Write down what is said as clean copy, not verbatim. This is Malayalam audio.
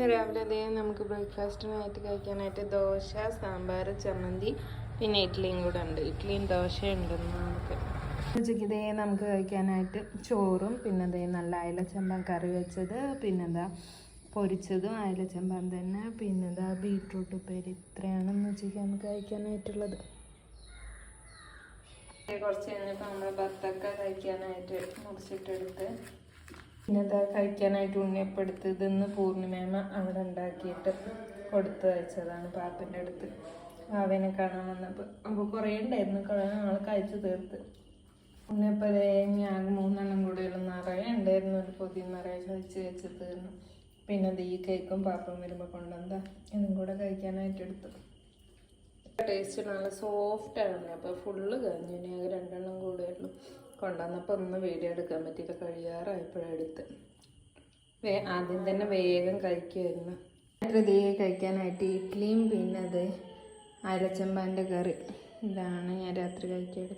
ഇന്ന് രാവിലെ അതേ നമുക്ക് ബ്രേക്ക്ഫാസ്റ്റിനായിട്ട് കഴിക്കാനായിട്ട് ദോശ, സാമ്പാർ, ചമ്മന്തി, പിന്നെ ഇഡ്ഡലിയും കൂടെ ഉണ്ട്. ഇഡ്ഡലിയും ദോശയും ഉണ്ടെന്ന് നമുക്ക്. ഉച്ചയ്ക്ക് ഇതേ നമുക്ക് കഴിക്കാനായിട്ട് ചോറും, പിന്നെ അതേ നല്ല അയലച്ചമ്പൻ കറി വെച്ചത്, പിന്നെന്താ പൊരിച്ചതും അയലച്ചമ്പൻ തന്നെ, പിന്നെന്താ ബീട്രൂട്ട് ഉപ്പേരി. ഇത്രയാണെന്ന് ഉച്ചയ്ക്ക് നമുക്ക് കഴിക്കാനായിട്ടുള്ളത്. കുറച്ച് കഴിഞ്ഞപ്പോൾ നമ്മൾ ബത്തക്ക കഴിക്കാനായിട്ട് മുറിച്ചിട്ടെടുത്ത് പിന്നെന്താ കഴിക്കാനായിട്ട് ഉണ്ണിയപ്പെടുത്ത് ഇതെന്ന് പൂർണിമേമ അവിടെ ഉണ്ടാക്കിയിട്ട് കൊടുത്ത് വെച്ചതാണ് പാപ്പൻ്റെ അടുത്ത്. അവനെ കാണാൻ വന്നപ്പോൾ അപ്പോൾ കുറേ ഉണ്ടായിരുന്നു, ഞങ്ങൾ കഴിച്ച് തീർത്ത്. ഉണ്ണിയപ്പതേ ഞാൻ 3 കൂടെയുള്ള നിറയെ ഉണ്ടായിരുന്നു, ഒരു പൊതി നിറയെ കഴിച്ച് വെച്ച് തീർന്നു. പിന്നെ അത് ഈ കേക്കും പാപ്പം വരുമ്പോൾ കൊണ്ടുവന്നാ ഇതും കൂടെ കഴിക്കാനായിട്ട് എടുത്തു. ടേസ്റ്റ് നല്ല സോഫ്റ്റ് ആണ്. അപ്പോൾ ഫുള്ള് കഴിഞ്ഞു, ഇനി 2 കൂടെയുള്ളൂ. കൊണ്ടുവന്നപ്പോൾ ഒന്നും വീഡിയോ എടുക്കാൻ പറ്റിയില്ല, കഴിയാറായപ്പോഴെടുത്ത്. ആദ്യം തന്നെ വേഗം കഴിക്കുമായിരുന്നു. രാത്രി കഴിക്കാനായിട്ട് ഇഡ്ഡലിയും പിന്നെ അത് അയലച്ചമ്പാൻ്റെ കറി, ഇതാണ് ഞാൻ രാത്രി കഴിക്കുക.